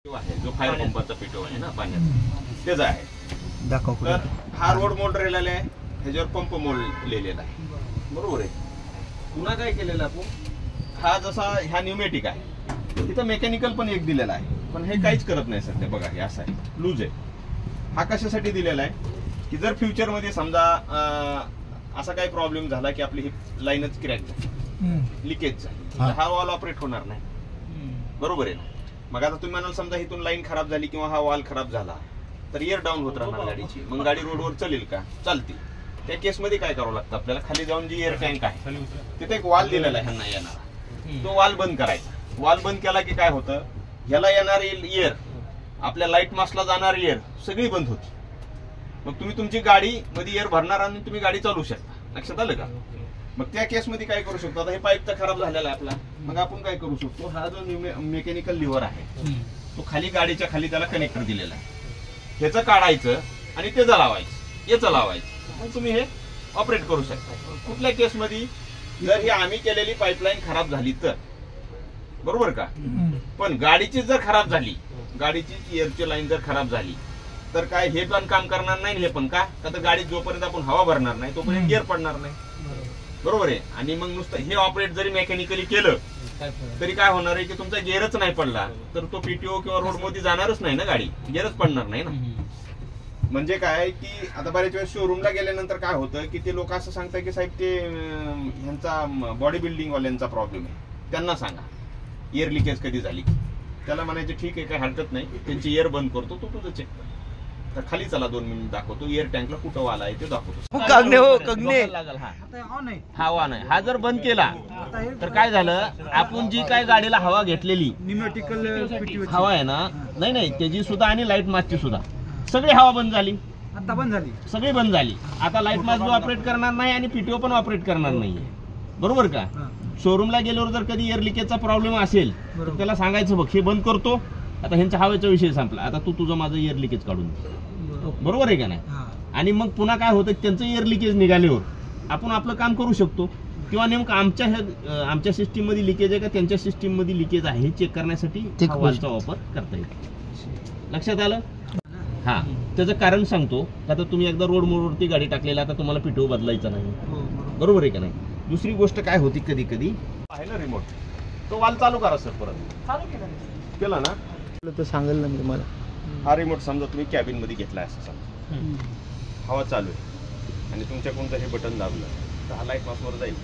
जो फायर पंपाचा पिटो आहे ना पाण्याचा तेच आहे दाखव. तर हा रोड मोल्ड रेलेला आहे, ह्याच्यावर पंप मोल्ड लिहिलेला आहे, बरोबर आहे. पुन्हा काय केलेलं आपण, हा जसा ह्या न्यूमॅटिक आहे तिथं मेकॅनिकल पण एक दिलेला आहे, पण हे काहीच करत नाही सध्या. बघा हे असं आहे, लूज आहे. हा कशासाठी दिलेला आहे की जर फ्युचर मध्ये समजा असा काही प्रॉब्लेम झाला की आपली ही लाईनच क्रॅक झाली, लिकेज झाली, हा वॉल ऑपरेट होणार नाही, बरोबर आहे ना. मग आता तुम्ही म्हणाल समजा इथून लाईन खराब झाली किंवा हा वॉल खराब झाला तर एअर डाऊन होत राहणार गाडीची, मग गाडी रोडवर चालेल का? चालते. त्या केसमध्ये काय करावं लागतं आपल्याला, खाली जाऊन जी एअर टँक आहे तिथे एक वॉल दिलेला आहे ह्यांना येणारा, तो वॉल बंद करायचा. वॉल बंद केला की काय होतं, ह्याला येणारी एअर, आपल्या लाईट मास्कला जाणारी एअर सगळी बंद होती. मग तुम्ही तुमची गाडी मध्ये एअर भरणार आणि तुम्ही गाडी चालवू शकता. लक्षात आलं का? मग त्या केसमध्ये काय करू शकतो, आता हे पाईप तर खराब झालेला आहे आपला, मग आपण काय करू शकतो, हा जो मेकॅनिकल लिव्हर आहे तो खाली गाडीच्या खाली त्याला कनेक्टर दिलेला आहे, ह्याचं काढायचं आणि त्याचं लावायचं, याचं लावायचं, मग तुम्ही हे ऑपरेट करू शकता. कुठल्या केसमध्ये जर ही आम्ही केलेली पाईपलाईन खराब झाली तर, बरोबर का, पण गाडीची जर खराब झाली, गाडीची एअरची लाईन जर खराब झाली तर काय हे पण काम करणार नाही, हे पण का तर गाडीत जोपर्यंत आपण हवा भरणार नाही तोपर्यंत गिअर पडणार नाही, बरोबर आहे. आणि मग नुसतं हे ऑपरेट जरी मेकॅनिकली केलं तरी काय होणार आहे की तुमचा गिअरच नाही पडला तर तो पीटीओ किंवा रोड मध्ये जाणारच नाही ना, गाडी गिअरच पडणार नाही ना. म्हणजे काय की आता बऱ्याच वेळेस शोरूमला गेल्यानंतर काय होतं की ते लोक असं सांगतात की साहेब ते ह्यांचा बॉडी बिल्डिंग वाल्यांचा प्रॉब्लेम आहे, त्यांना सांगा एअर लिकेज कधी झाली. त्याला म्हणायचं ठीक आहे, काही हरकत नाही, त्यांची एअर बंद करतो, तो तुझं चेक कर. तर खाली चला 2 मिनिट दाखवतो, एअर टँकला कुठं वाला आहे ते दाखवतो. हा वा नाही, हा जर बंद केला तर काय झालं, आपण जी काय गाडीला हवा घेतलेली हवा आहे ना, नाही त्याची सुद्धा आणि लाईट मास्कची सुद्धा सगळी हवा बंद झाली, आता बंद झाली, सगळी बंद झाली. आता लाईट मास्क ऑपरेट करणार नाही आणि पीटीओ पण ऑपरेट करणार नाही, बरोबर का. शोरूमला गेल्यावर जर कधी एअर लिकेजचा प्रॉब्लेम असेल तर त्याला सांगायचं बघ हे बंद करतो, आता ह्यांच्या हवेचा विषय संपला, आता तू तुझं माझं एअर लिकेज काढून दे, बरोबर आहे का नाही. आणि मग पुन्हा काय होतं, त्यांचं एअर लिकेज निघाल्यावर आपण आपलं काम करू शकतो, किंवा नेमकं आमच्या सिस्टीम मध्ये लिकेज आहे का त्यांच्या सिस्टीम मध्ये लिकेज आहे हे चेक करण्यासाठी वॉलचा वापर करता येईल. लक्षात आलं. हा, त्याचं कारण सांगतो. आता तुम्ही एकदा रोड मोडवरती गाडी टाकलेला, आता तुम्हाला पीटीओ बदलायचा नाही, बरोबर आहे का नाही. दुसरी गोष्ट काय होती, कधी कधी आहे ना रिमोट, तो वाल चालू करा सर, परत चालू केला ना तर सांगेल ना मी तुम्हाला. हा रिमोट समजा तुम्ही कॅबिन मध्ये घेतलाय असं समजा, हवा चालू आहे आणि तुमच्याकडून जर हे बटन दाबलं तर हा लाईट मास्कवर जाईल.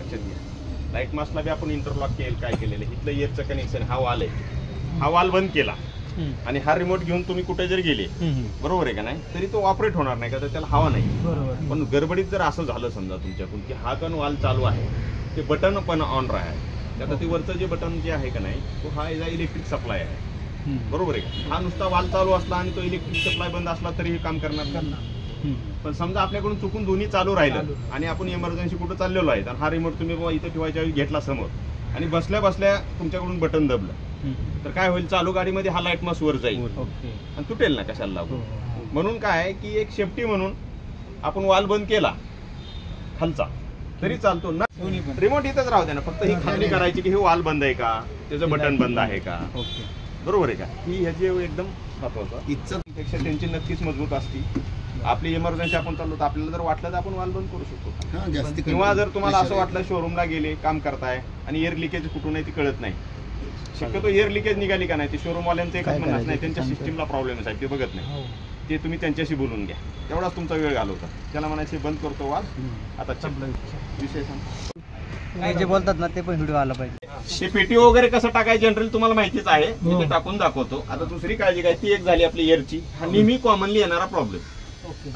लक्षात घ्या, लाईट मास्कला बी आपण इंटरलॉक केलं, काय केलेलं इथलं एअरचं कनेक्शन, हा वाल आहे, हा वाल बंद केला आणि हा रिमोट घेऊन तुम्ही कुठे जर गेले, बरोबर आहे का नाही, तरी तो ऑपरेट होणार नाही का, तर त्याला हवा नाही. पण गडबडीत जर असं झालं समजा तुमच्याकडून की हा पण वाल चालू आहे, ते बटन पण ऑन राहाय, आता ते वरचं जे बटन जे आहे का नाही, तो हा याचा इलेक्ट्रिक सप्लाय आहे, बरोबर आहे. हा नुसता वाल चालू असला आणि तो इलेक्ट्रिक सप्लाय बंद असला तरी हे काम करणार. पण समजा आपल्याकडून चुकून दोन्ही चालू राहिलं आणि आपण इमर्जन्सी कुठं चाललेलो आहे, तर हा रिमोट तुम्ही बाबा इथं ठेवायच्या वेळी घेतला समोर आणि बसल्या बसल्या तुमच्याकडून बटन दबलं तर काय होईल, चालू गाडीमध्ये हा लाईट मास्क वर जाईल आणि तुटेल ना, कशाला लागू. म्हणून काय की एक सेफ्टी म्हणून आपण वाल बंद केला खालचा तरी चालतो ना, रिमोट इथंच राहू द्या ना, फक्त ही खात्री करायची की हे वाल बंद आहे का, त्याचं बटन बंद आहे का, बरोबर आहे का. ही ह्याची एकदम महत्वाचं, इच्छेपेक्षा त्यांची नक्कीच मजबूत असती. आपली इमर्जन्सी आपण चाललो तर आपल्याला जर वाटलं तर आपण वाल बंद करू शकतो. किंवा जर तुम्हाला असं वाटलं शोरूमला गेले काम करताय आणि एअर लिकेज कुठून आहे ती कळत नाही, शक्यतो एअर लिकेज निघाली का नाही ते शोरूमवाल्यांचं एकच म्हणत नाही, त्यांच्या सिस्टीमला प्रॉब्लेम आहे ते बघत नाही, ते तुम्ही त्यांच्याशी बोलून घ्या, तेवढाच तुमचा वेळ घालवता. त्याला म्हणायचे बंद करतो वाल, आता विषय सांग जे बोलतात ना ते पण व्हिडिओ आला पाहिजे. ते पीटीओ वगैरे कसं टाकायचं जनरल तुम्हाला माहितीच आहे, मी ते टाकून दाखवतो. आता दुसरी काळजी काय, ती एक झाली आपली एअरची, हा नेहमी कॉमनली येणारा प्रॉब्लेम.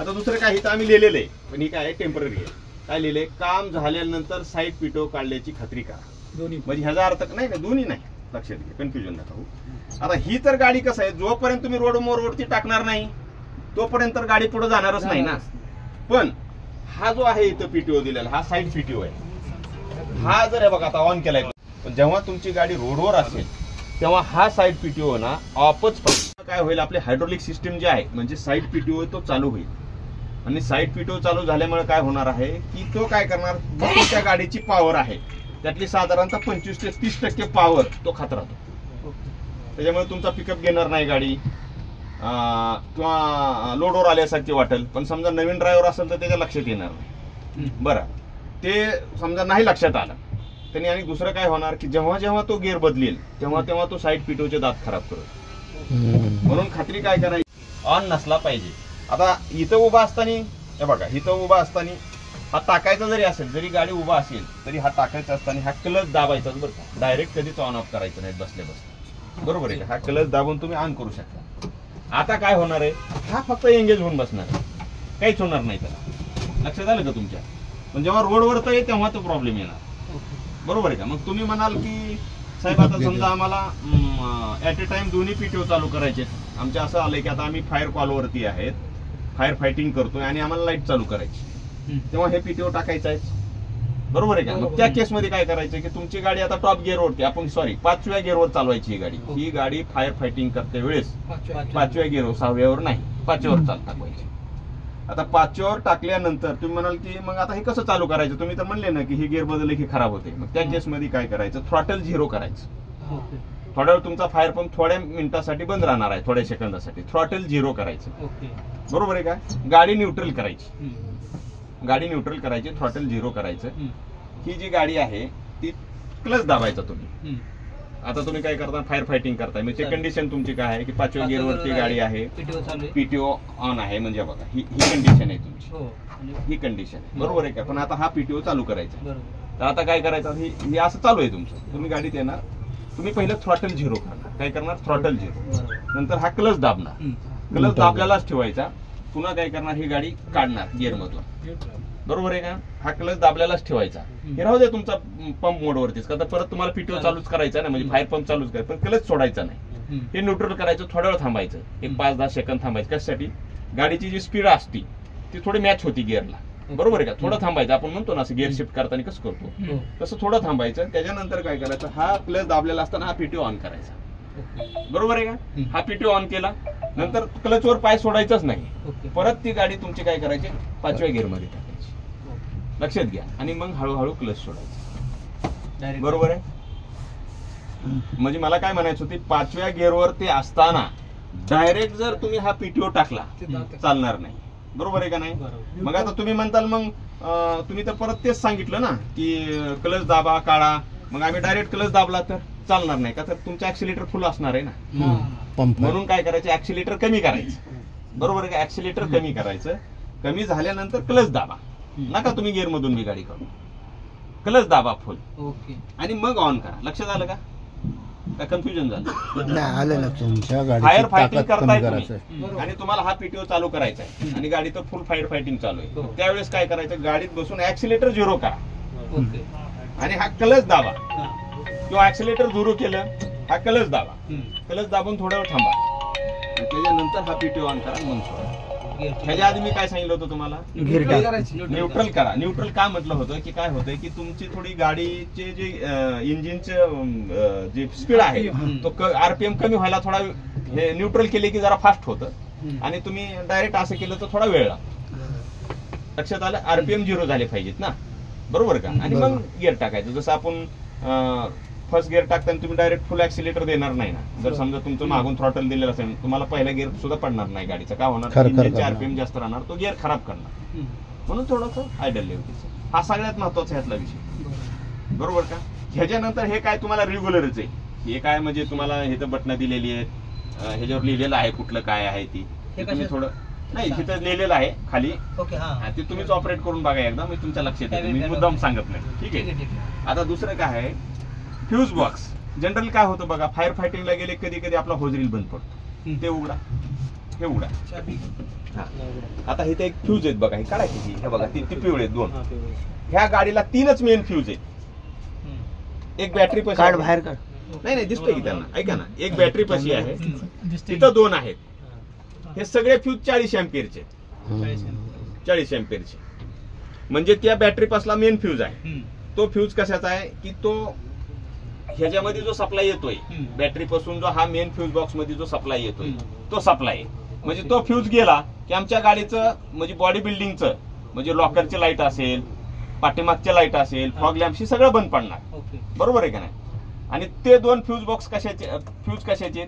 आता दुसरं काय इथं आम्ही लिहिलेलं आहे, पण ही काय टेम्पररी आहे. काय लिहिलंय, काम झाल्यानंतर साईड पीटीओ काढल्याची खात्री करा. म्हणजे ह्याचा अर्थ नाही, दोन्ही नाही, लक्षात घ्या, कन्फ्युजन नका होऊ. आता ही तर गाडी कसं आहे, जोपर्यंत तुम्ही रोड मोरवरती टाकणार नाही तोपर्यंत तर गाडी पुढे जाणारच नाही ना. पण हा जो आहे इथं पीटीओ दिलेला, हा साईड पीटीओ आहे. हा जर हे बघा आता ऑन केलाय, पण जेव्हा तुमची गाडी रोडवर असेल तेव्हा हा साईड पीटीओ ना ऑफच काय होईल, आपली हायड्रोलिक सिस्टीम जी आहे म्हणजे साईड पीटीओ तो चालू होईल आणि साईड पीटीओ चालू झाल्यामुळे काय होणार आहे की तो काय करणार, तुमच्या गाडीची पॉवर आहे त्यातली साधारणतः 25 ते 30% पॉवर तो खात राहतो. त्याच्यामुळे तुमचा पिकअप घेणार नाही गाडी किंवा लोडवर आल्यासारखी वाटेल. पण समजा नवीन ड्रायव्हर असेल तर त्याच्या लक्षात येणार नाही. बरं, ते समजा नाही लक्षात आलं त्यांनी, आणि दुसरं काय होणार की जेव्हा जेव्हा तो गिअर बदलेल तेव्हा तेव्हा तो साईड पिटोचे दात खराब करेल. म्हणून खात्री काय करायची, ऑन नसला पाहिजे. आता इथं उभा असताना हे बघा, इथं उभा असताना हा टाकायचा जरी असेल, जरी गाडी उभा असेल तरी हा टाकायचा असताना हा क्लच दाबायचा बरं का, डायरेक्ट कधीच ऑन ऑफ करायचं नाही बसले बसले. बरोबर आहे का, हा क्लच दाबून तुम्ही ऑन करू शकता. आता काय होणार आहे, हा फक्त एंगेज होऊन बसणार आहे, काहीच होणार नाही त्याला. लक्षात आलं का तुमच्या? पण जेव्हा रोडवर तर तेव्हा तो प्रॉब्लेम येणार. बरोबर आहे का? मग तुम्ही म्हणाल की साहेब आता समजा आम्हाला ऍट ए टाइम दोन्ही पीटीओ चालू करायचे. आमच्या असं आलंय की आता आम्ही फायर कॉलवरती आहेत, फायर फायटिंग करतोय आणि आम्हाला लाईट चालू करायची, तेव्हा हे पीटीओ टाकायचं आहे. बरोबर आहे का? मग त्या केसमध्ये काय करायचं की तुमची गाडी आता टॉप गिअरवरती, आपण 5व्या गिअरवर चालवायची ही गाडी. ही गाडी फायर फायटिंग करते वेळेस 5व्या गिअरवर, 6व्यावर नाही, 5व्यावर टाकायची. आता 5व्यावर टाकल्यानंतर तुम्ही म्हणाल की मग आता हे कसं चालू करायचं, तुम्ही तर म्हणले ना की ही गिअर बदलले की खराब होते. मग त्या केसमध्ये काय करायचं, थ्रॉटल 0 करायचं. थोड्या वेळ तुमचा फायर पंप थोड्या मिनिटासाठी बंद राहणार आहे, थोड्या सेकंदासाठी. थ्रॉटल 0 करायचं. बरोबर आहे का? गाडी न्यूट्रल करायची, गाडी न्यूट्रल करायची, थ्रॉटल 0 करायचं. ही जी गाडी आहे ती क्लच दाबायचा तुम्ही. आता तुम्ही काय करता, फायर फायटिंग करताय, म्हणजे कंडिशन तुमची काय आहे की 5व्या गिअरवरती गाडी आहे, पीटीओ ऑन आहे, म्हणजे बघा ही कंडिशन आहे तुमची, ही कंडिशन आहे. बरोबर आहे का? पण आता हा पीटीओ चालू करायचा. तर आता काय करायचं, ही असं चालू आहे तुमचं, तुम्ही गाडीत येणार, तुम्ही पहिलं थ्रॉटल 0 करणार. काय करणार, थ्रॉटल 0, नंतर हा क्लच दाबणार. क्लच दाबल्यालाच ठेवायचा. पुन्हा काय करणार, ही गाडी काढणार गिअर मधून. बरोबर आहे का? हा क्लच दाबल्यालाच ठेवायचा. हे राहू दे तुमचा पंप मोडवरतीच, का तर परत तुम्हाला पीटीओ चालूच करायचा ना, म्हणजे फायर पंप चालूच करायचं, पण क्लच सोडायचा नाही. हे न्यूट्रल करायचं, थोड्या वेळ थांबायचं, एक 5-10 सेकंद थांबायचं. कशासाठी, गाडीची जी स्पीड असती ती थोडी मॅच होती गिअरला. बरोबर आहे का? थोडं थांबायचं, आपण म्हणतो ना असं गिअर शिफ्ट करताना कसं करतो तसं थोडं थांबायचं. त्याच्यानंतर काय करायचं, हा क्लच दाबलेला असताना हा पीटीओ ऑन करायचा. बरोबर आहे का? हा पीटीओ ऑन केला नंतर क्लचवर पाय सोडायचाच नाही. परत ती गाडी तुमची काय करायची, 5व्या गिअरमध्ये टाकायची. लक्षात घ्या. आणि मग हळूहळू क्लच सोडायचं. बरोबर आहे? म्हणजे मला काय म्हणायचं होती, 5व्या गिअरवर ते असताना डायरेक्ट जर तुम्ही हा पीटीओ टाकला चालणार नाही. बरोबर आहे का नाही? मग आता तुम्ही म्हणताल मग तुम्ही तर परत तेच सांगितलं ना की क्लच दाबा काढा, मग आम्ही डायरेक्ट क्लच दाबला तर चालणार नाही का, तर तुमचं ऍक्सिलेटर फुल असणार आहे ना. म्हणून काय करायचं, ऍक्सिलेटर कमी करायचं. बरोबर आहे का? ऍक्सिलेटर कमी करायचं. कमी झाल्यानंतर क्लच दाबा, नका तुम्ही गिअर मधून बी गाडी काढू, क्लच दाबा फुल, आणि मग ऑन करा. लक्षात आलं का? कन्फ्युजन झालं? फायर फायटिंग करताय तुम्ही आणि तुम्हाला हा पीटीओ चालू करायचा आहे आणि गाडी तर फुल फायर फायटिंग चालू आहे. त्यावेळेस काय करायचं, गाडीत बसून ऍक्सिलेटर 0 करा आणि हा क्लच दाबा, किंवा ऍक्सिलेटर 0 केलं, हा क्लच दाबा. क्लच दाबून थोड्या वेळ थांबा, त्याच्यानंतर हा पीटीओ ऑन करा, मन सोडा. ह्याच्या आधी मी काय सांगितलं होतं तुम्हाला, न्यूट्रल करा. न्यूट्रल का म्हटलं होतं की काय होतंय की तुमची थोडी गाडीचे जे इंजिनचे जे स्पीड आहे तो आरपीएम कमी व्हायला थोडा, हे न्यूट्रल केले की जरा फास्ट होतं, आणि तुम्ही डायरेक्ट असं केलं तर थोडा वेळ लागतो. लक्षात आलं? आरपीएम 0 झाले पाहिजेत ना. बरोबर का? आणि मग गिअर टाकायचं. जसं आपण फर्स्ट गिअर टाकताना तुम्ही डायरेक्ट फुल ऍक्सिलेटर देणार नाही ना. जर समजा तुमचं मागून थ्रॉटल दिलेलं असेल, तुम्हाला पहिला गिअर सुद्धा पडणार नाही गाडीचा. का होणार, इंजिनचे आरपीएम जास्त राहणार, तो गिअर खराब करणार. म्हणून थोडंसं आयडल लेवल, हा सगळ्यात महत्वाचा ह्यातला विषय. बरोबर का? ह्याच्यानंतर हे काय तुम्हाला रेग्युलरच आहे. हे काय म्हणजे तुम्हाला हे तर बटणं दिलेली आहेत, ह्याच्यावर लिहिलेलं आहे कुठलं काय आहे ती, तुम्ही थोडं नाही तिथं लिहिलेलं आहे खाली, ते तुम्हीच ऑपरेट करून बघा एकदा, मी तुमच्या लक्षात येते, मी मुद्दाम सांगत नाही. ठीक आहे? आता दुसरं काय आहे, फ्यूज बॉक्स. जनरली काय होतं बघा, फायर फायटिंगला गेले कधी कधी आपला होजरील बंद पडतो, ते उघडा, हे उघडा. आता इथे एक फ्यूज आहेत बघा, हे काढायची, हे बघा ती पिवळे 2. ह्या गाडीला 3च मेन फ्यूज आहेत. एक बॅटरी पशी बाहेर काढ, नाही दिसतोय की त्यांना, ऐका ना, एक बॅटरी पशी आहे, तिथं 2 आहेत. हे सगळे फ्यूज 40 अँपिअरचे, 40 अँपिअरचे. म्हणजे त्या बॅटरी पासला मेन फ्यूज आहे. तो फ्यूज कशाचा आहे की तो ह्याच्यामध्ये जो सप्लाय येतोय बॅटरी पासून, जो हा मेन फ्यूज बॉक्स मध्ये जो सप्लाय येतोय तो सप्लाय आहे. म्हणजे तो फ्यूज गेला की आमच्या गाडीचं म्हणजे बॉडी बिल्डिंगचं, म्हणजे लॉकरची लाईट असेल, पाठीमागच्या लाईट असेल, फॉग लॅम्पशी सगळं बंद पडणार. बरोबर आहे का नाही? आणि ते 2 फ्यूज बॉक्स कशाचे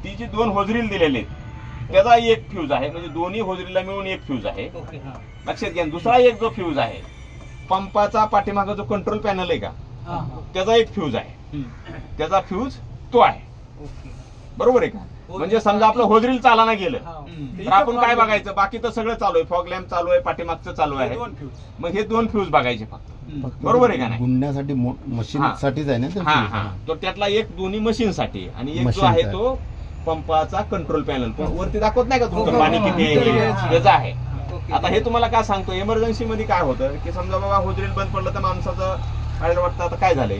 ती जी 2 होजरील दिलेले आहेत त्याचा एक फ्यूज आहे, म्हणजे दोन्ही होजरीला मिळून एक फ्यूज आहे. लक्षात घ्या. दुसरा एक जो फ्यूज आहे पंपाचा पाठीमागा जो कंट्रोल पॅनल आहे का त्याचा एक फ्यूज आहे, त्याचा फ्यूज तो आहे. बरोबर आहे का? म्हणजे समजा आपलं होजरील चालाना गेलं तर आपण काय बघायचं, बाकी तर सगळं चालू आहे, फॉग लॅम्प चालू आहे, पाठीमागचं चालू आहे, मग हे 2 फ्यूज बघायचे फक्त. बरोबर आहे का नाही? गुंडण्यासाठी मशीन साठीच आहे ना ते. तो त्यातला एक दोन्ही मशीन साठी आणि एक जो आहे तो पंपाचा कंट्रोल पॅनल. वरती दाखवत नाही का तुमचं पाणी किती आहे त्याचा आहे. आता हे तुम्हाला काय सांगतो, इमर्जन्सी मध्ये काय होतं की समजा बाबा होजरील बंद पडलं तर माणसाचं काय वाटतं आता काय झालंय,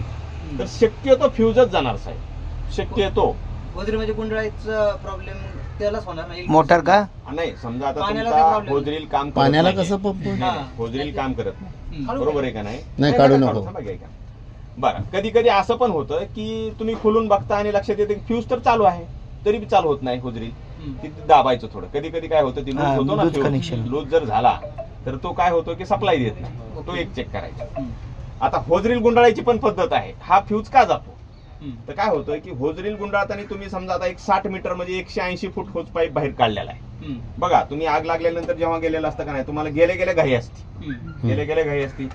तर शक्यतो फ्यूजच जाणार साहेब, शक्यतो. म्हणजे गुंडाळीचा प्रॉब्लेम त्यालाच होणार नाही. मोटर का नाही समजा आता तुमचा होजरील काम करत पाण्याला नाहीये. कसं पंप होजरील काम करत नाही, बरोबर आहे का नाही? नाही, काढू नको. बरं, कधी कधी असं पण होतं की तुम्ही खोलून बघता आणि लक्षात येते फ्यूज तर चालू आहे तरी बी चालू होत नाही होजरील. ती दाबायचं थोडं. कधी कधी काय होतं ती लूज होतो ना, लूज जर झाला तर तो काय होतो की सप्लाय देत नाही, तो एक चेक करायचा. आता होजरील गुंडाळायची पण पद्धत आहे. हा फ्यूज का जातो तर काय होतं की होजरील गुंडाळताना तुम्ही समजा आता एक 60 मीटर म्हणजे 180 फूट होज पाईप बाहेर काढलेला आहे. बघा तुम्ही आग लागल्यानंतर जेव्हा गेलेलं असतं का नाही, तुम्हाला गेले गेले घाई असती,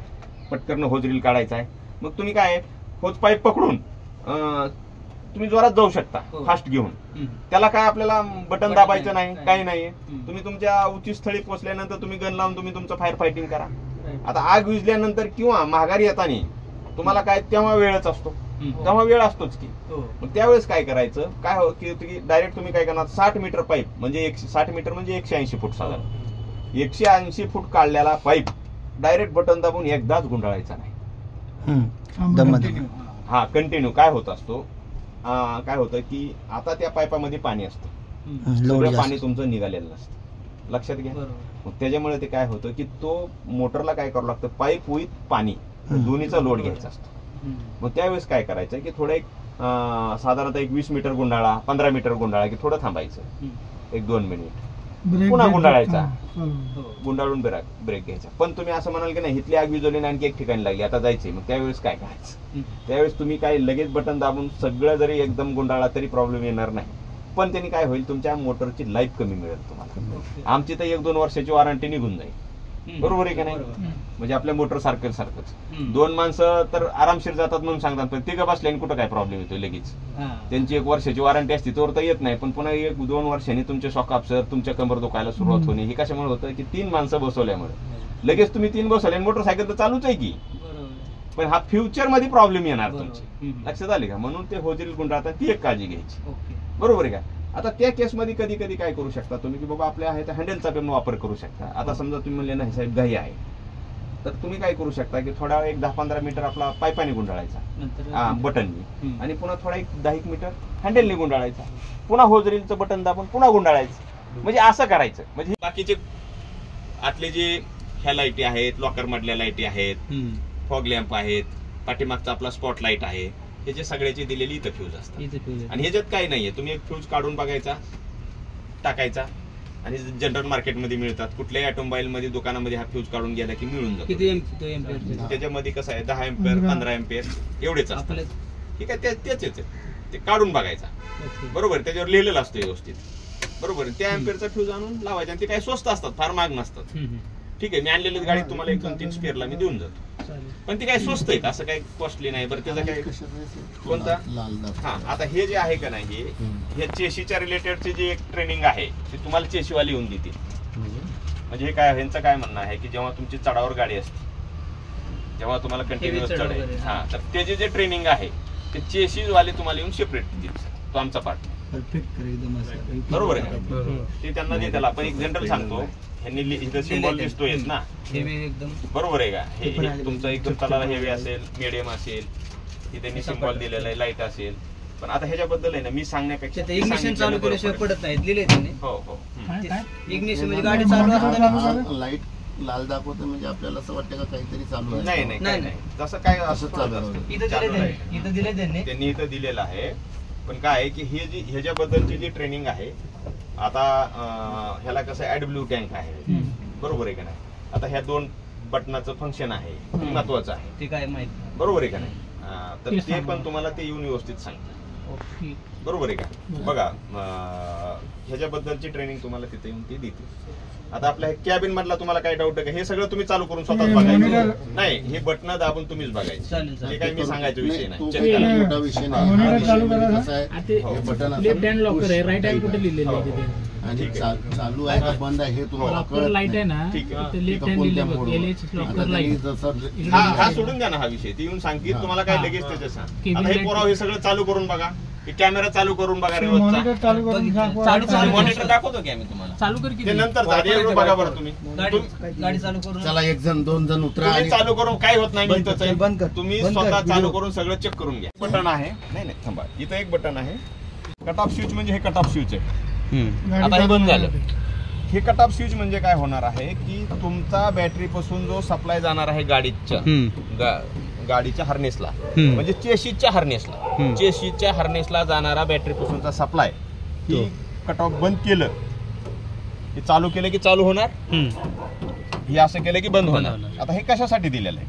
पटकन होजरील काढायचा आहे. मग तुम्ही काय होज पाईप पकडून तुम्ही जोरात जाऊ शकता फास्ट घेऊन. त्याला काय आपल्याला बटन दाबायचं नाही, काही नाहीये. तुम्ही तुमच्या उच्च स्थळी पोहोचल्यानंतर तुम्ही गन लावून तुम्ही तुमचं फायर फायटिंग करा. आता आग विझल्यानंतर किंवा माघारी येताना तुम्हाला काय तेव्हा वेळच असतो, तेव्हा वेळ असतोच की. मग त्यावेळेस काय करायचं, काय हो की डायरेक्ट तुम्ही काय करणार, 60 मीटर पाईप म्हणजे 60 मीटर म्हणजे 180 फूट साधारण, 180 फूट काढलेला पाईप डायरेक्ट बटन दाबून एकदाच गुंडाळायचा नाही. हा कंटिन्यू काय होत असतो, काय होतं की आता त्या पाईपामध्ये पाणी असतं, सगळं पाणी तुमचं निघालेलं नसतं. लक्षात घ्या. मग त्याच्यामुळे ते काय होतं की तो मोटरला काय करावं लागतं, पाईप विथ पाणी दोन्हीचा लोड घ्यायचा असतो. मग त्यावेळेस काय करायचं की थोडं एक साधारणतः 20 मीटर गुंडाळा, 15 मीटर गुंडाळा की थोडं थांबायचं 1-2 मिनिट, पुन्हा गुंडाळायचा, गुंडाळून ब्रेक घ्यायचा. पण तुम्ही असं म्हणाल की नाही इथली आग विजवली आणखी एक ठिकाणी लागली आता जायची, मग त्यावेळेस काय करायचं, त्यावेळेस तुम्ही काय लगेच बटन दाबून सगळं जरी एकदम गुंडाळा तरी प्रॉब्लेम येणार नाही. पण त्यांनी काय होईल, तुमच्या मोटरची लाईफ कमी मिळेल तुम्हाला. आमची तर 1-2 वर्षाची वॉरंटी निघून जाईल. बरोबर आहे का नाही? म्हणजे आपल्या मोटर सारखंच 2 माणसं तर आरामशीर जातात म्हणून सांगतात, पण तिघं बसल्याने कुठं काय प्रॉब्लेम येतो लगेच. त्यांची 1 वर्षाची वॉरंटी असते तोवर तर येत नाही, पण पुन्हा 1-2 वर्षांनी तुमचे शॉक अब्सर, तुमच्या कंबर दुखायला सुरुवात होणे. हे कशामुळे होतं की 3 माणसं बसवल्यामुळे. लगेच तुम्ही 3 बसवले मोटरसायकल तर चालूच आहे की, पण हा फ्युचर मध्ये प्रॉब्लेम येणार तुमची. लक्षात आले का? म्हणून ते होजरील गुंडाळतात ती एक काळजी घ्यायची. बरोबर आहे का? आता त्या केसमध्ये कधी कधी काय करू शकता तुम्ही की बाबा आपल्या आहे त्या हँडलचा पण वापर करू शकता. आता समजा तुम्ही म्हणले नाही साहेब घाई आहे, तर तुम्ही काय करू शकता की थोडा एक 10-15 मीटर आपला पाईपाने गुंडाळायचा बटननी, आणि पुन्हा थोडा एक 10 मीटर हँडलने गुंडाळायचा, पुन्हा होजरीलचं बटन दाबून पुन्हा गुंडाळायचं. म्हणजे असं करायचं. म्हणजे बाकीचे आतले जे ह्या लाईटी आहेत, लॉकर मधल्या लाईटी आहेत, फॉग लॅम्प आहेत, पाठीमागचा आपला स्पॉट लाईट आहे, हे जे सगळ्याची दिलेली इथं फ्यूज असतात. आणि ह्याच्यात काही नाहीये, तुम्ही एक फ्यूज काढून बघायचा, टाकायचा, आणि जनरल मार्केटमध्ये मिळतात. कुठल्याही ऑटोमोबाईल मध्ये दुकानामध्ये हा फ्यूज काढून गेला की मिळून जातो. त्याच्यामध्ये कसं आहे 10 एम्पियर 15 एम्पियर एवढेच असतात. ठीक आहे, त्याच ते काढून बघायचा. बरोबर, त्याच्यावर लिहिलेलं असतं व्यवस्थित. बरोबर, त्या एम्पियरचा फ्यूज आणून लावायचा. आणि ते काही स्वस्त असतात, फार महाग नसतात. ठीक आहे, मी आणलेली गाडीत तुम्हाला 1-2-3 स्पेअरला मी देऊन जातो, पण ती काही स्वस्त आहेत, असं काही कॉस्टली नाही. बरं, त्याचा काय कोणता, हा आता हे जे आहे का नाही, हे चेशीच्या रिलेटेडची जी एक ट्रेनिंग आहे ती तुम्हाला चेशीवाली येऊन देते. म्हणजे हे काय, ह्यांचं काय म्हणणं आहे की जेव्हा तुमची चढावर गाडी असते, जेव्हा तुम्हाला कंटिन्युअस चढ आहे, हा, तर त्याचे जे ट्रेनिंग आहे ते चेशीज वाले तुम्हाला येऊन सेपरेट देतील. तो आमचा पार्ट बरोबर आहे, ते त्यांना देताल. आपण एक जनरल सांगतो, ह्यांनी इथं सिम्बॉल दिसतोय ना, बरोबर आहे का? हे तुमचं एकदम चालायला हेवी असेल, मिडियम असेल, हे त्यांनी सिम्बॉल दिलेला आहे, लाईट असेल. पण आता ह्याच्याबद्दल आहे ना, मी सांगण्यापेक्षा इग्निशन चालू केल्याशिवाय पडत नाहीत, लिहिले त्यांनी. हो हो, इग्निशन म्हणजे गाडी चालू असताना लाईट लाल दाखवतं म्हणजे आपल्याला असं वाटतं का काहीतरी चालू आहे. नाही नाही नाही, जसं काय असं चालू असतं. इथं दिले त्यांनी इथं दिलेलं आहे. पण काय आहे की हे जी ह्याच्याबद्दलची जी ट्रेनिंग आहे, आता ह्याला कसं ऍडब्ल्यू टँक आहे, बरोबर आहे का नाही? आता ह्या 2 बटनाचं फंक्शन आहे, महत्वाचं आहे, ते काय माहिती, बरोबर आहे का नाही? तर ते पण तुम्हाला ते येऊन व्यवस्थित सांगतात. बरोबर आहे का? बघा ह्याच्याबद्दलची ट्रेनिंग तुम्हाला तिथे येऊन ते देते. आता आपल्या कॅबिन मधला तुम्हाला काय डाऊट आहे का? हे सगळं तुम्ही चालू करून स्वतःच बघायचं नाही, हे बटन दाबून तुम्हीच बघायचं. हे काही मी सांगायचा विषय नाही. तो काही मोठा विषय नाही. हा विषय म्हणजे कसा आहे, हे बटन लेफ्ट हँड लॉकर आहे, राईट हँड कुठे लिहिलेलं आहे तिथे आणि चालू आहे का बंद आहे हे तुम्हाला कळत लाईट आहे ना, ठीक आहे. तिथे लेफ्ट हँड लिहिलेलं आहे, LH लॉकर लाईट. हा सोडून द्या ना, हा विषय ते येऊन सांगतील तुम्हाला काय लगेच त्याच्या सांग. आता हे पोराव हे सगळं चालू करून बघा, हे कॅमेरा चालू करून बघा, मॉनिटर दाखवतो की आम्ही तुम्हाला. चालू कर की ते नंतर झाले बघा बरं तुम्ही. गाडी चालू करून चला एक जण दोन जण उतरा तुम्ही आणि चालू करून काय होत नाही, बंद इथंच कर, आहे. बंद कर. तुम्ही बंद कर, स्वतः चालू व्हिडिओ. करून सगळं चेक करून घ्या. बटन आहे, नाही थांबा, इथं एक बटन आहे, कट ऑफ स्विच म्हणजे हे कट ऑफ स्विच आहे. आता हे बंद झालं. हे कट ऑफ स्विच म्हणजे काय होणार आहे की तुमचा बॅटरी पासून जो सप्लाय जाणार आहे गाडीच्या हार्नेसला, म्हणजे चेशीच्या हार्नेसला जाणारा बॅटरी पासूनचा सप्लाय ही कट ऑफ बंद केलं की चालू केलं की चालू होणार, हे असं केलं की बंद होणार. आता हे कशासाठी दिलेलं आहे?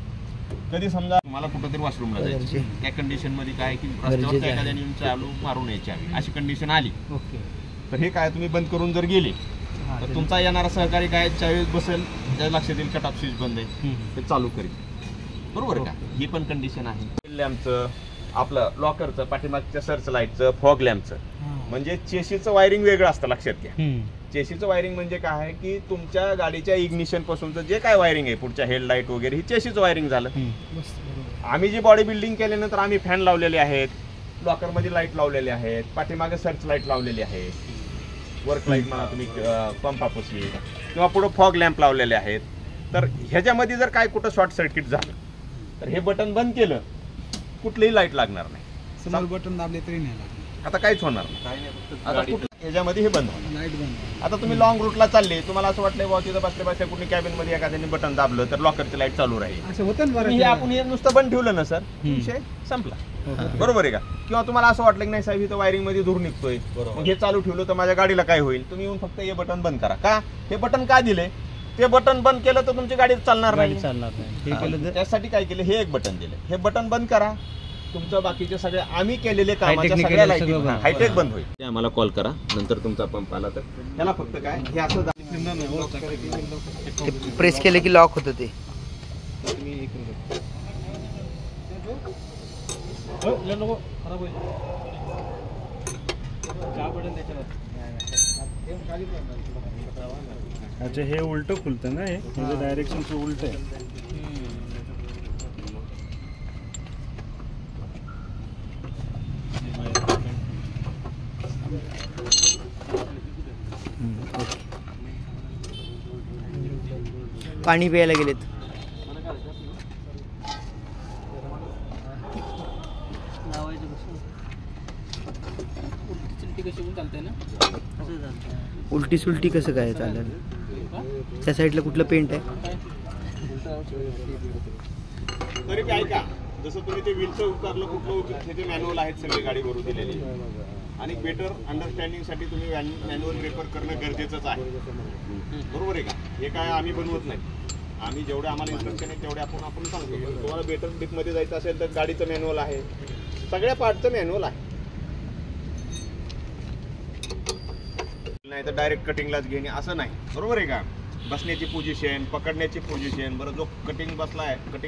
कधी समजा मला कुठेतरी वॉशरूमला जायचं, त्या कंडिशन मध्ये काय की रस्त्यावर एखाद्याने चालू मारून यायची हवी अशी कंडिशन आली, तर हे काय तुम्ही बंद करून जर गेले तर तुमचा येणारा सहकारी काय त्यावेळेस बसेल, त्या लक्षात येईल कट ऑफ स्विच बंद आहे, ते चालू करेल. बरोबर का? ही पण कंडिशन आहे. लॅम्पचं, आपलं लॉकरचं, पाठीमागच्या सर्च लाईटचं, फॉग लॅम्पचं, म्हणजे चेशीचं वायरिंग वेगळं असतं, लक्षात घ्या. चेशीचं वायरिंग म्हणजे काय आहे की तुमच्या गाडीच्या इग्निशन पासूनचं जे काय वायरिंग आहे, पुढच्या हेडलाईट वगैरे, ही चेशीचं वायरिंग झालं. आम्ही जी बॉडी बिल्डिंग केल्यानंतर आम्ही फॅन लावलेले आहेत, लॉकरमध्ये लाईट लावलेले आहेत, पाठीमागे सर्च लाईट लावलेली आहे, वर्क लाईट म्हणा तुम्ही, पंपापाशी, किंवा पुढे फॉग लॅम्प लावलेले आहेत. तर ह्याच्यामध्ये जर काय कुठं शॉर्ट सर्किट झालं तर हे बटन बंद केलं, कुठलीही लाईट लागणार नाही, समोर बटन दाबले तरी नाही लागणार. आता काहीच होणार नाही. आता ह्याच्यामध्ये हे बंद होणार. लाईट बंद. आता तुम्ही लॉंग रूटला चालले, तुम्हाला असं वाटलं बाबा तिथं बसल्या कुणी कॅबिन मध्ये एखाद्याने बटन दाबलं तर लॉकरची लाईट चालू राहील, असं होतं ना हे बरं. आपण हे नुसतं बंद ठेवलं ना सर, विषय संपला. बरोबर आहे का? किंवा तुम्हाला असं वाटलं की नाही साहेब इथं वायरिंग मध्ये धूर निघतोय, मग हे चालू ठेवलं तर माझ्या गाडीला काय होईल, तुम्ही येऊन फक्त हे बटन बंद करा. का हे बटन का दिले? ते बटन बंद केलं तर तुमची गाडी चालणार नाही. त्यासाठी काय केलं, हे एक बटन दिलं, हे बटन बंद करा, तुमचं बाकीचे सगळे आम्ही केलेले कामाच्या सगळ्या लाईटी हायटेक बंद होईल. ते आम्हाला कॉल करा, नंतर तुमचा पंप आला तर त्याला फक्त काय हे असं प्रेस केलं की लॉक होतं ते. अच्छा, हे उलट खुलतं ना, हे डायरेक्शनचं उलट आहे. पाणी प्यायला गेलेत. उलटी सुलटी कसं काय चालेल? त्या साईडला कुठलं पेंट आहे? तरी काय का, जसं तुम्ही ते व्हीलचं उतरलं, कुठलं त्याचे मॅन्युअल आहेत सगळे गाडी भरून दिलेली, आणि बेटर अंडरस्टँडिंग साठी तुम्ही मॅन्युअल रेफर करणं गरजेचंच आहे. बरोबर आहे का? हे काय आम्ही बनवत नाही, आम्ही जेवढे आम्हाला इन्स्ट्रक्शन आहे तेवढे आपण सांगतो. तुम्हाला बेटर डीपमध्ये जायचं असेल तर गाडीचं मॅन्युअल आहे, सगळ्या पार्टचं मॅन्युअल आहे. नाही तर डायरेक्ट कटिंगलाच घेणे असं नाही. बरोबर आहे का? बसण्याची पोझिशन, पकडण्याची पोझिशन, बरं जो कटिंग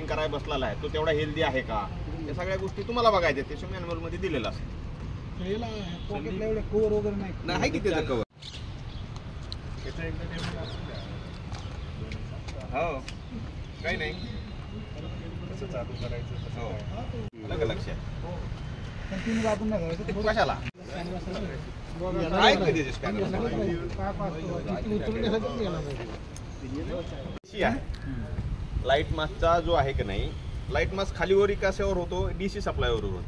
करायला बसलेला आहे तो तेवढा हेल्दी आहे का, या सगळ्या गोष्टी तुम्हाला बघायच्या, त्याच्या मॅन्युअल मध्ये दिलेलं असतं. कवर वगैरे नाही की त्याचं कवर. हो काही नाही, कसं चालू करायचं. हो अलग लक्षात कशाला लाईट मास्कचा जो आहे की नाही, लाईट मास्क खालीवर कशावर होतो, डीसी सप्लायवर होतो.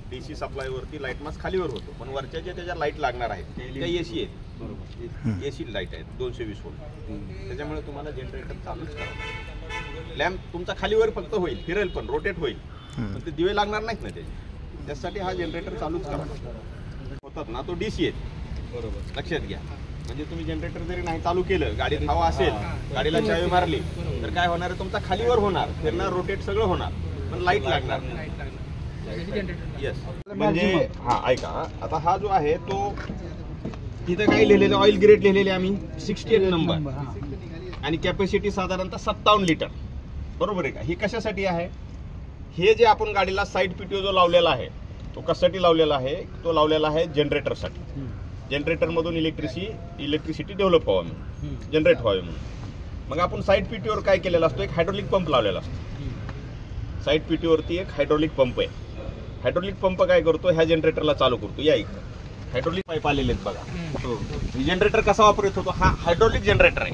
डीसी सप्लायवरती लाईट मास्क खालीवर होतो, पण वरच्या जे त्याच्या लाईट लागणार आहेत त्या एसी आहेत. बरोबर, एसी लाईट आहेत 220 वोल्ट. त्याच्यामुळे तुम्हाला जनरेटर चालूच करावं. लॅम्प तुमचा खालीवर फक्त होईल, फिरेल पण रोटेट होईल, पण ते दिवे लागणार नाहीत ना त्यासाठी हा जनरेटर चालूच करा होतात ना, तो डीसी आहे. बरोबर, लक्षात घ्या. म्हणजे तुम्ही जनरेटर जरी नाही चालू केलं, गाडीत हवा असेल, गाडीला चावी मारली तर काय होणार आहे, तुमचा खालीवर होणार, फिरणार, रोटेट सगळं होणार, पण लाईट लागणार नाही. येस. म्हणजे हा ऐका, आता हा जो आहे तो तिथे काय लिहिलेलं, ऑइल ग्रेड लिहिलेले आम्ही 68 नंबर आणि कॅपॅसिटी साधारणतः 57 लिटर. बरोबर आहे का? ही कशासाठी आहे? हे जे आपण गाडीला साईड पीटीओ जो लावलेला आहे तो कशासाठी लावलेला आहे? तो लावलेला आहे जनरेटरसाठी. जनरेटरमधून इलेक्ट्रिसिटी डेव्हलप व्हावं म्हणून, जनरेट व्हावे म्हणून. मग आपण साईड पीटीओवर काय केलेला असतो? एक हायड्रोलिक पंप लावलेला असतो. साईड पीटीओवरती एक हायड्रोलिक पंप आहे. हायड्रोलिक पंप काय करतो? ह्या जनरेटरला चालू करतो. या इकडे हायड्रोलिक पाईप आलेले आहेत बघा. जनरेटर कसा ऑपरेट होतो? हा हायड्रोलिक जनरेटर आहे.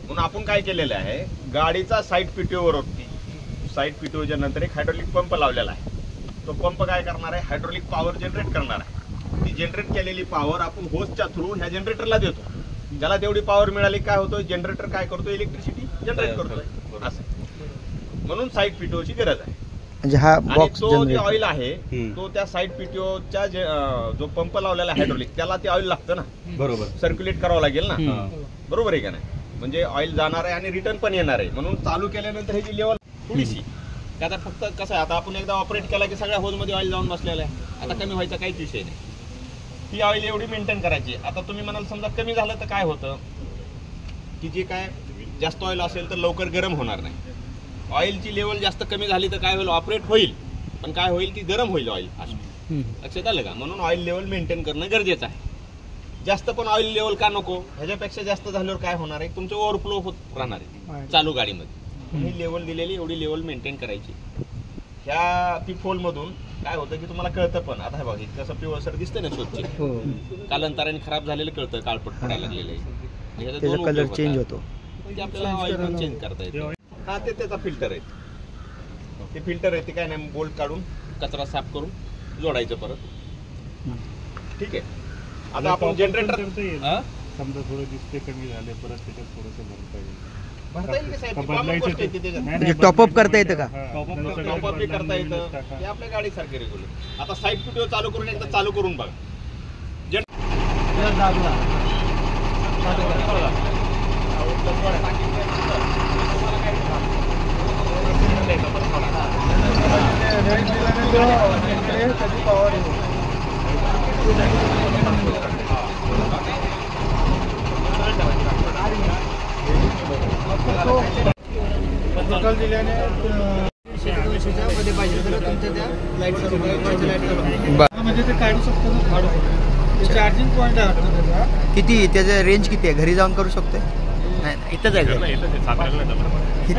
म्हणून आपण काय केलेलं आहे, गाडीचा साईड पीटीओवरती, साईड पीटीओच्या नंतर एक हायड्रोलिक पंप लावलेला आहे. तो पंप काय करणार आहे? हायड्रोलिक पॉवर जनरेट करणार आहे. ती जनरेट केलेली पॉवर आपण होसच्या थ्रू ह्या जनरेटरला देतो. ज्याला तेवढी पॉवर मिळाली काय होतं? जनरेटर काय करतो? इलेक्ट्रिसिटी जनरेट करतोय. असं म्हणून साईड पीटीओची गरज आहे. म्हणजे हा आणि बॉक्स तो जे ऑइल आहे तो त्या साईड पीटीओच्या जो पंप लावलेला हायड्रोलिक त्याला ते ऑइल लागतं ना, बरोबर, सर्क्युलेट करावं लागेल ना. बरोबर आहे का नाही? म्हणजे ऑइल जाणार आहे आणि रिटर्न पण येणार आहे. म्हणून चालू केल्यानंतर ह्याची लेवल थोडीशी, आता फक्त कसं आहे, आता आपण एकदा ऑपरेट केला की सगळ्या होजमध्ये ऑइल जाऊन बसलेला आहे. आता कमी व्हायचा काहीच विषय नाही. ही ऑइल एवढी मेंटेन करायची. आता तुम्ही म्हणाल समजा कमी झालं तर काय होतं की जे काय जास्त ऑइल असेल तर लवकर गरम होणार नाही. ऑइलची लेवल जास्त कमी झाली तर काय होईल? ऑपरेट होईल, पण काय होईल की गरम होईल ऑइल. असं लक्षात आलं का? म्हणून ऑइल लेवल मेंटेन करणं गरजेचं आहे. जास्त पण ऑइल लेवल का नको? ह्याच्यापेक्षा जास्त झाल्यावर काय होणार आहे? तुमचं ओव्हरफ्लो होत राहणार आहे चालू गाडीमध्ये. ही लेवल दिलेली, एवढी लेवल मेंटेन करायची. ह्या पिफोल मधून काय होतं की तुम्हाला कळतं पण. आता हे बघा कसं पिवळसर दिसतंय ना स्वच्छ, कालांतराने खराब झालेलं कळतं, काळपट पडायला लागलेलं आहे. त्याचा कलर चेंज होतो. म्हणजे आपल्याला ऑइल पण चेंज करता येतं. हा ते त्याचा फिल्टर आहे. ते फिल्टर आहे ते काय नाही, बोल्ट काढून कचरा साफ करून जोडायचं परत. ठीक आहे. आता आपण जनरेटर समजा थोडं दिसते कमी झाले, परत त्याच्यात थोडंसं भरता येईल की साहेब? ती common गोष्ट आहे ती त्याच्यात. म्हणजे टॉपअप करता येतं का? टॉपअप बी करता येतं. ते आपल्या गाडीसारखे रेग्युलर. आता साईड पीटीओ चालू करून एकदा चालू करून बघा. म्हणजे ते काढू शकतो ना, काढू शकतो. चार्जिंग पॉईंट आहे वाटतं त्याचा. किती त्याचं रेंज किती आहे? घरी जाऊन करू शकते? नाही इथंच आहे घर.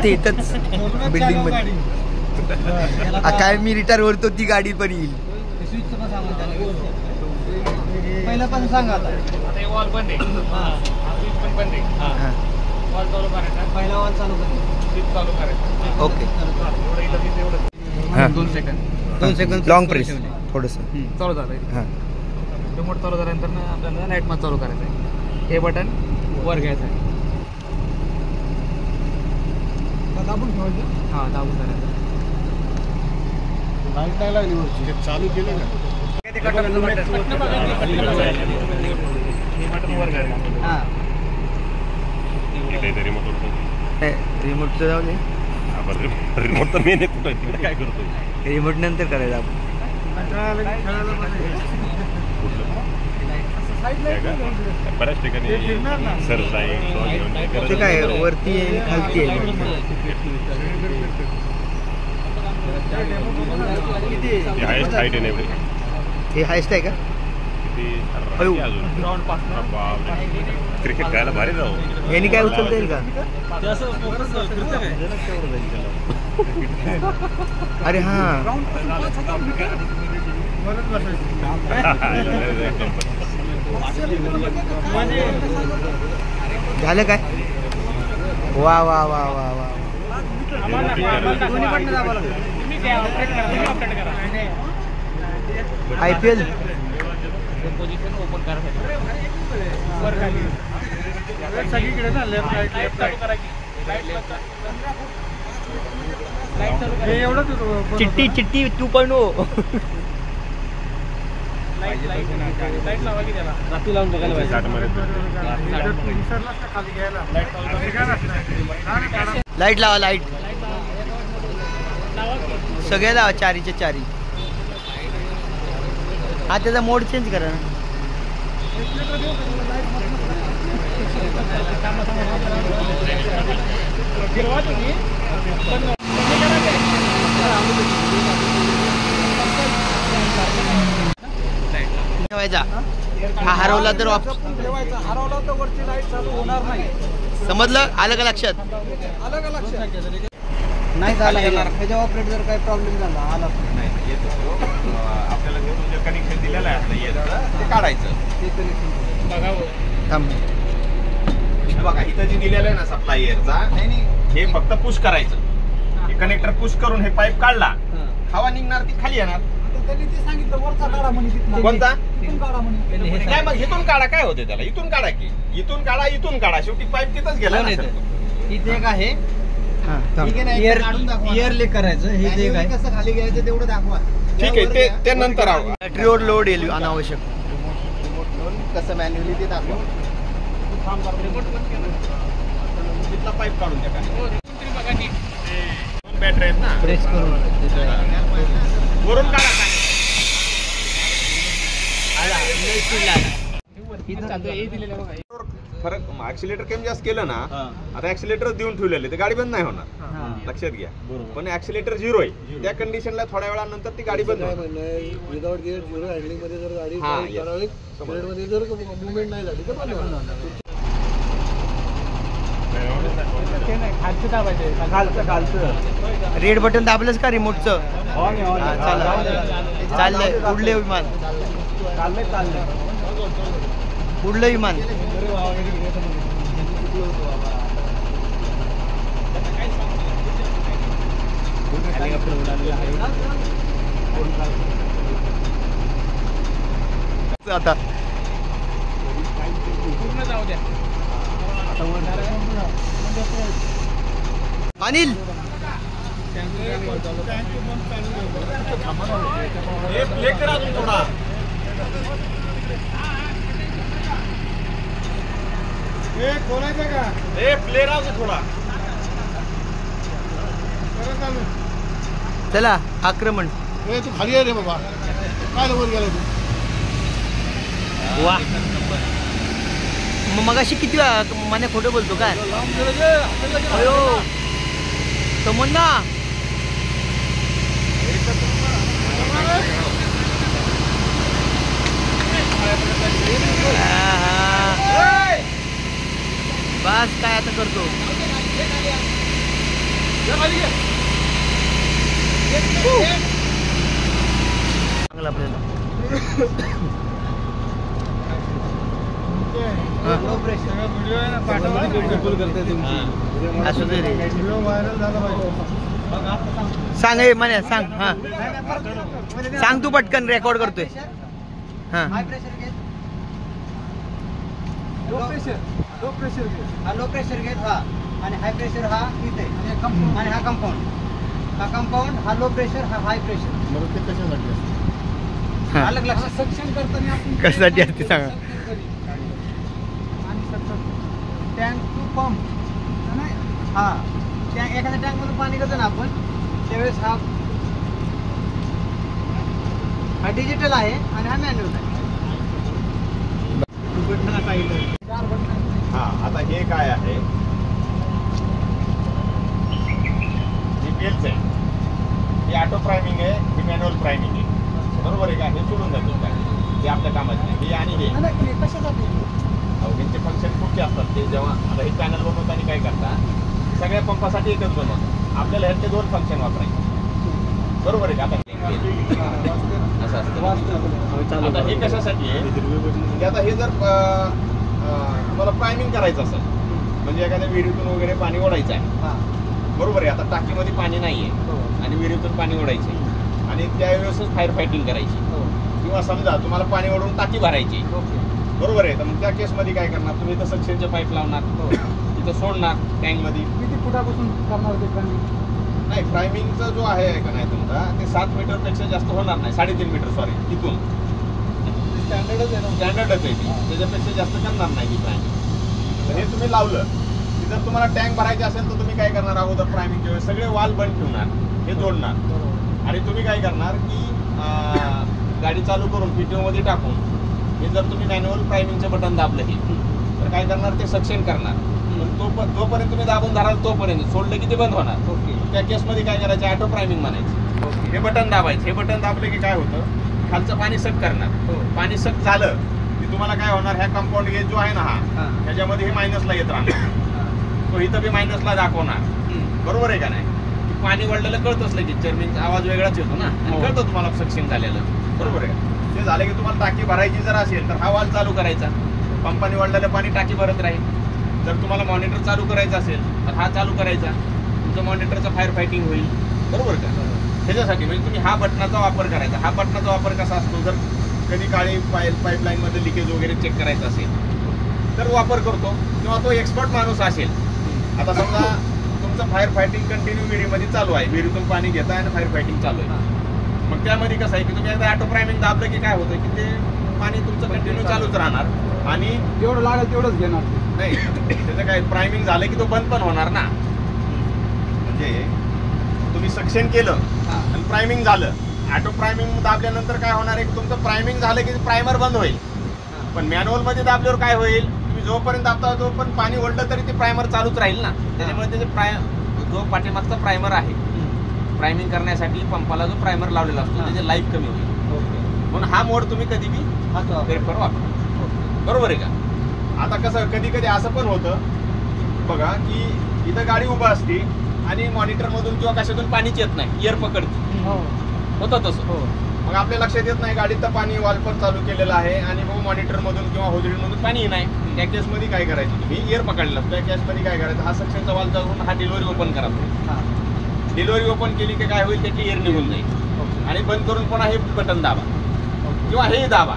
इथंच बिल्डिंग मध्ये. काय मी रिटायर वरतो ती गाडी पण येईल. पहिला पण सांगा आता. वॉल बंद आहे, पण बंद आहे. वॉल चालू करायचा, पहिला वॉल चालू कर. चालू करायचं. ओके. 2 सेकंद लॉंग प्रेस थोडंसं. चालू झालं. हां. रिमोट चालू झाल्यानंतर ना आपल्याला लाईट मध्ये चालू करायचं आहे. हे बटन वर घ्यायचं आहे. दाबून ठेवायचं. हां, दाबून करायचं. लाईट नाही लागली वरची. चालू केलं का? हां. रिमोटचं जाऊ दे. रिमोट तर मेन कुठं काय करतोय? रिमोट नंतर करायचं आपण. बऱ्याच ठिकाणी सर ते काय वरती आहे खालती आहे. हे हायस्ट आहे का? क्रिकेट खेळायला भारी जाऊ. यांनी काय उचलता येईल का? अरे हा झालं काय? वा वा वा वा वा. IPL पोझिशन ओपन करायचं. सगळीकडे ना लेफ्ट राईट लेफ्ट राईट. हे एवढंच. चिट्टी चिट्टी 2.0. लाईट लावायची त्याला. रात्री लावून बघायला पाहिजे. लाईट लावा लाईट. सगळे लावा चारीच्या चारी. हा त्याचा मोड चेंज करा ना. ठेवायचा. हा हरवला तर हरवला तर वरची लाईट चालू होणार नाही. समजलं? आलं का लक्षात? आलं का लक्षात? नाही झालं ह्याच्या ऑपरेट जर काही प्रॉब्लेम झाला आला नाही येतो आपल्याला जे कनेक्शन दिलेलं आहे आपलं येतं ते काढायचं. थांब. बघा इथं जे दिलेलं आहे ना सप्लाय एअरचा हे फक्त पुश करायचं. हे कनेक्टर पुश करून हे पाईप काढला हवा निघणार ती खाली येणार. त्यांनी ते सांगितलं वरचा काढा म्हणे तिथला. कोणता? इथून काढा म्हणे. नाही मग इथून काढा काय होते त्याला इथून काढा की इथून काढा शेवटी पाईप तिथंच गेला ना सर. इथे एक आहे थांब. इयर लीक करायचं. हे जे काय कसं खाली घ्यायचं तेवढं दाखवा. ठीक आहे ते नंतर आहो. बॅटरीवर लोड येईल अनावश्यक. कसं मॅन्युअली ते दाखवा. तिथला पाईप काढून द्या खाली. दोन बॅटरी आहेत ना प्रेस करून वरून काढा खाली. फरक ऍक्सिलेटर कमी जास्त केलं ना आता ऍक्सिलेटर देऊन ठेवलेले ते गाडी बंद नाही होणार. लक्षात घ्या. पण ऍक्सिलेटर 0 आहे त्या कंडिशनला थोड्या वेळानंतर ती गाडी बंद होणार. विदाउट गिअर झिरो हँडलिंग मध्ये जर गाडी हा, yes. पिरियड मध्ये जर मुवमेंट नाही झाली तर बंद होणार. रेड बटन दाबलंच का रिमोटचं? चाललंय. उडले विमान. उडलं विमान. आता अनिल प्ले करा अजून थोडा. खोलायचं का प्ले राहू थोडा. चला आक्रमण. तू खाली आहे रे बाबा. काय वर गेला तू? वा मग अशी किती माने खोटं बोलतो काय? अयो तमन्ना बस काय आता करतो. चांगलं आपल्याला असू दे रे. सांग हे म्हणे सांग. हा सांग तू पटकन रेकॉर्ड करतोय. हा लो प्रेशर घेत हा आणि हाय प्रेशर हा इथे आणि हा कंपाऊंड हा लो प्रेशर हा हाय प्रेशर. मग ते कशासाठी असतं? अलग लक्षात सक्शन करताना आपण कशासाठी असते सांगा. आणि टँक टू पंप नाही हा टँक एखाद्या टँक मधून पाणी करतो ना आपण त्यावेळेस हा डिजिटल आहे आणि हा मॅन्युअल आहे. हा आता हे काय आहे जीपीएलच आहे. हे ऑटो प्रायमिंग आहे हे मॅन्युअल प्रायमिंग आहे. बरोबर आहे का? हे सोडून जातो काय हे आपल्या कामात नाही. हे आणि हे कशासाठी त्यांचे फंक्शन खूप असतात. ते जेव्हा आता हे पॅनल बनवताना काय करतात सगळ्या पंपासाठी एकच बनवतात. आपल्याला ह्याचे 2 फंक्शन वापरायचे. बरोबर आहे का? आता असं असतं. आता हे कशासाठी आहे की आता हे जर तुम्हाला प्रायमिंग करायचं असेल म्हणजे एखाद्या विहिरीतून वगैरे पाणी ओढायचं आहे. बरोबर आहे. आता टाकीमध्ये पाणी नाही आहे आणि विहिरीतून पाणी ओढायचं आहे आणि त्यावेळेसच फायर फायटिंग करायची किंवा समजा तुम्हाला पाणी ओढून टाकी भरायची. बरोबर आहे. तर मग त्या केसमध्ये काय करणार तुम्ही इथं सक्शनचे पाईप लावणार तिथं सोडणार टँकमध्ये. किती फुटापासून करणार ते नाही प्रायमिंगचा जो आहे का नाही तुमचा ते 7 मीटरपेक्षा जास्त होणार नाही. 3.5 मीटर सॉरी इथून स्टँडर्डच आहे ना. स्टँडर्डच आहे ती. त्याच्यापेक्षा जास्त करणार नाही ही प्रायमिंग. तर हे तुम्ही लावलं की जर तुम्हाला टँक भरायचे असेल तर तुम्ही काय करणार अगोदर प्रायमिंगच्या वेळेस सगळे वाल बंद ठेवणार हे जोडणार आणि तुम्ही काय करणार की गाडी चालू करून PTO मध्ये टाकून हे जर तुम्ही मॅन्युअल प्रायमिंगचं बटन दाबलं हे तर काय करणार ते सक्शन करणार. पण जोपर्यंत तुम्ही दाबून धराल तोपर्यंत सोडलं की ते बंद होणार. त्या केसमध्ये काय करायचं ऑटो प्रायमिंग म्हणायचं. हे बटन दाबायचं. हे बटन दाबलं की काय होतं खालचं पाणी सक करणार. पाणी सक झालं की तुम्हाला काय होणार ह्या कंपाऊंड गेज जो आहे ना हा ह्याच्यामध्ये हे मायनसला येत राहणार. तो इथं बी मायनसला दाखवणार. बरोबर आहे का नाही. पाणी वाढलेलं कळतच लगेच चर्मिंगचा आवाज वेगळाच येतो ना कळतं तुम्हाला सक्शन झालेलं. बरोबर आहे. ते झालं की तुम्हाला टाकी भरायची जर असेल तर हा वाल्व चालू करायचा. पंपाने वाढलेलं पाणी टाकी भरत राहील. जर तुम्हाला मॉनिटर चालू करायचं असेल तर हा चालू करायचा. तुमचं मॉनिटरचं फायर फायटिंग होईल. बरोबर का. त्याच्यासाठी म्हणजे तुम्ही हा बटनाचा वापर करायचा. हा बटनाचा वापर कसा असतो जर कधी काळी पाईपलाईन मध्ये लिकेज वगैरे चेक करायचं असेल तर वापर करतो. किंवा तो एक्सपर्ट माणूस असेल. आता समजा तुमचं फायर फायटिंग कंटिन्यू विहिरीमध्ये चालू आहे. विहिरीतून पाणी घेताय आणि फायर फायटिंग चालू आहे. मग त्यामध्ये कसं आहे की तुम्ही एकदा ऑटो प्रायमिंग दाबलं की काय होतं की ते पाणी तुमचं कंटिन्यू चालूच राहणार आणि जेवढं लागेल तेवढंच घेणार नाही. त्याचं काय प्रायमिंग झालं की तो बंद पण होणार ना. म्हणजे तुम्ही सक्शन केलं आणि प्रायमिंग झालं. ऑटो प्रायमिंग दाबल्यानंतर काय होणार आहे की तुमचं प्रायमिंग झालं की प्रायमर बंद होईल. पण मॅन्युअल मध्ये दाबल्यावर काय होईल तुम्ही जोपर्यंत दाबता तो पण पाणी ओढलं तरी ते प्रायमर चालूच राहील ना. त्याच्यामुळे त्याचे जो पाठीमागचा प्रायमर आहे प्रायमिंग करण्यासाठी पंपाला जो प्रायमर लावलेला असतो त्याची लाईफ कमी होईल. म्हणून हा मोड तुम्ही कधी बी प्रेफर वापरा. बरोबर आहे का. आता कसं कधी कधी असं पण होतं बघा की इथं गाडी उभा असते आणि मॉनिटर मधून किंवा कशातून पाणीच येत नाही. एअर पकडते होतं तसं. मग आपल्या लक्षात येत नाही गाडीत तर पाणी वाल्पर चालू केलेलं आहे आणि मग मॉनिटर मधून किंवा होजरीमधून पाणी नाही. त्या केसमध्ये काय करायचं तुम्ही एअर पकडलं त्या केसमध्ये काय करायचं हा सक्शनचा वाल्व चालवून हा डिलिव्हरी ओपन करा. डिलिव्हरी ओपन केली की काय होईल त्याची एअर निघून जाईल आणि बंद करून पुन्हा हे बटन दाबा किंवा हे दाबा.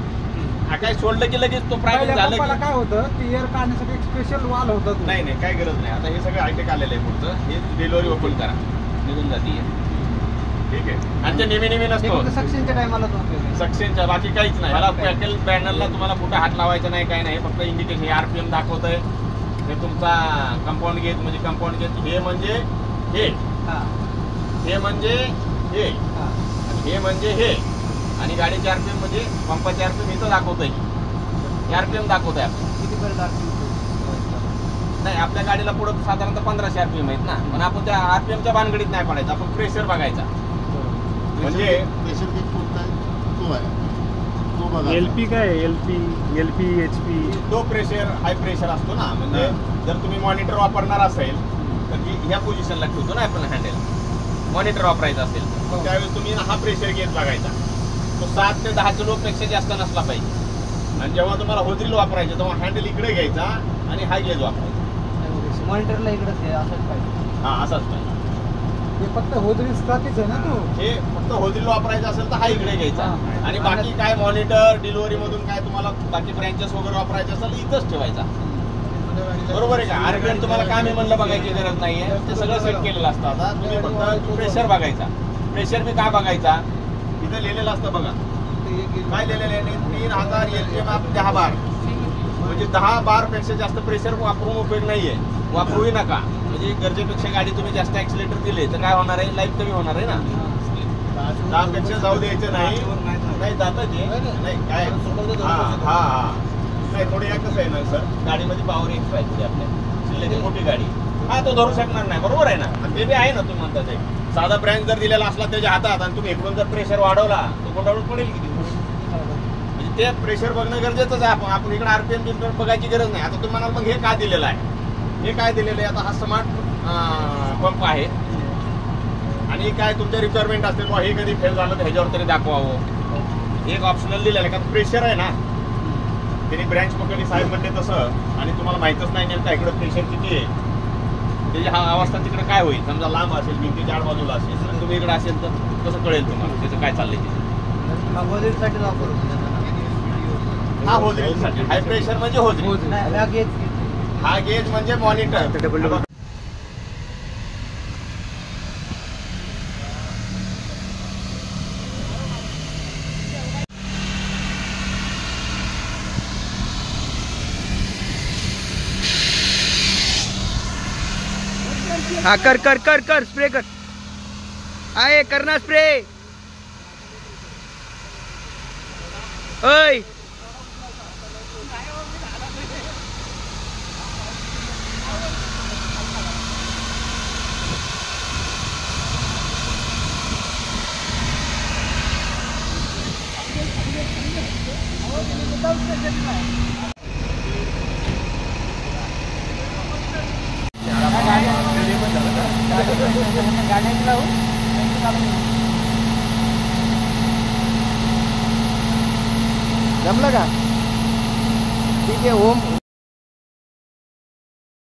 हा काय सोडलं की लगेच तो प्रायमिंग झालं की काय होतं की एअर काढण्यासाठी एक स्पेशल वाल होतं. नाही नाही काय गरज नाही. आता हे सगळं हायटेक आलेलं आहे पुढचं. हे डिलिव्हरी ओपन करा निघून जाते. ठीक आहे. आणि ते नेहमी नसतो सक्शनच्या टायमाला सक्शनच्या बाकी काहीच नाही. मला पॅकेल पॅनलला तुम्हाला कुठे हात लावायचा नाही काय नाही. फक्त इंडिकेशन हे RPM दाखवत आहे. हे तुमचा कंपाऊंड गेज म्हणजे कंपाऊंड गेज हे म्हणजे हे म्हणजे हे आणि हे म्हणजे हे आणि गाडीचे RPM म्हणजे पंपाचे RPM इथं दाखवत आहे. RPM दाखवत आहे आपण किती नाही. आपल्या गाडीला पुढे साधारणतः 1500 RPM आहेत ना. पण आपण त्या RPMच्या भानगडीत नाही पडायचं. आपण प्रेशर बघायचा. म्हणजे प्रेशर गेज कोणता आहे तो आहे तो बघा. LP काय LP HP तो प्रेशर हाय प्रेशर असतो ना. म्हणजे जर तुम्ही मॉनिटर वापरणार असेल तर ह्या पोझिशनला ठेवतो ना आपण हँडल. मॉनिटर वापरायचं असेल त्यावेळेस तुम्ही हा प्रेशर गेज बघायचा. तो 7 ते 10 किलोपेक्षा जास्त नसला पाहिजे. आणि जेव्हा तुम्हाला होजरील वापरायचं तेव्हा हँडल इकडे घ्यायचा आणि हा गेज वापरायचा. मॉनिटरला इकडेच असंच पाहिजे. हा असाच पाहिजे. हे फक्त होजरीसाठीच आहे ना तो. हे फक्त होजरील वापरायचं असेल तर हा इकडे घ्यायचा आणि बाकी काय मॉनिटर डिलिव्हरी मधून काय तुम्हाला बाकी ब्रँचेस वगैरे वापरायचे असेल इथंच ठेवायचा. बरोबर आहे का. RPM तुम्हाला काय मी म्हणलं बघायची गरज नाहीये. ते सगळं सेट केलेलं असतं. आता तुम्ही फक्त प्रेशर बघायचा. प्रेशर बी काय बघायचा इथं लिहिलेलं असतं बघा. काय लिहिलेलं आहे 3000 LPM 10 बार म्हणजे 10 बार पेक्षा जास्त प्रेशर वापरून उपयोग नाहीये. वापरूही नका. म्हणजे गरजेपेक्षा गाडी तुम्ही जास्त ऍक्सिलेटर दिले तर काय होणार आहे लाईफ कमी होणार आहे ना. 10 पेक्षा जाऊ द्यायचं नाही. नाही जातं ते नाही काय हा नाही थोडी कसं आहे ना सर गाडीमध्ये पॉवर एक्स्ट्रा आहे थोडी आपल्या शिल्लक मोठी गाडी हा तो धरू शकणार नाही. बरोबर आहे ना. ते बी आहे ना तुम्ही म्हणता ते साधा ब्रँच जर दिलेला असला त्याच्या हातात आणि तुम्ही इकडून जर प्रेशर वाढवला तो कोणाकडून पडेल किती. म्हणजे ते प्रेशर बघणं गरजेचंच आहे. आपण इकडे RPM बघायची गरज नाही. आता तुम्ही म्हणाल मग हे काय दिलेलं आहे. हे काय दिलेलं आहे आता हा स्मार्ट पंप आहे आणि काय तुमच्या रिक्वायरमेंट असते किंवा हे कधी फेल झालं तर ह्याच्यावर तरी दाखवावं. एक ऑप्शनल दिलेलं आहे कारण प्रेशर आहे ना. त्यांनी ब्रँच पकडली साहेब म्हणते तसं आणि तुम्हाला माहितच नाही नेमका इकडे प्रेशर किती आहे. त्याची हा अवस्था तिकडे काय होईल. समजा लांब असेल भिंतीच्या आडबाजूला असेल आणि तुम्ही इकडे असेल तर कसं कळेल तुम्हाला त्याचं काय चाललंय तिथे. होजरीसाठी वापरतो. हा होजरीसाठी हाय प्रेशर म्हणजे होजरी. हा गेज म्हणजे मॉनिटर. हा कर कर कर कर स्प्रे कर. आहे करना स्प्रे. ओय जमलं का ठीक आहे ओम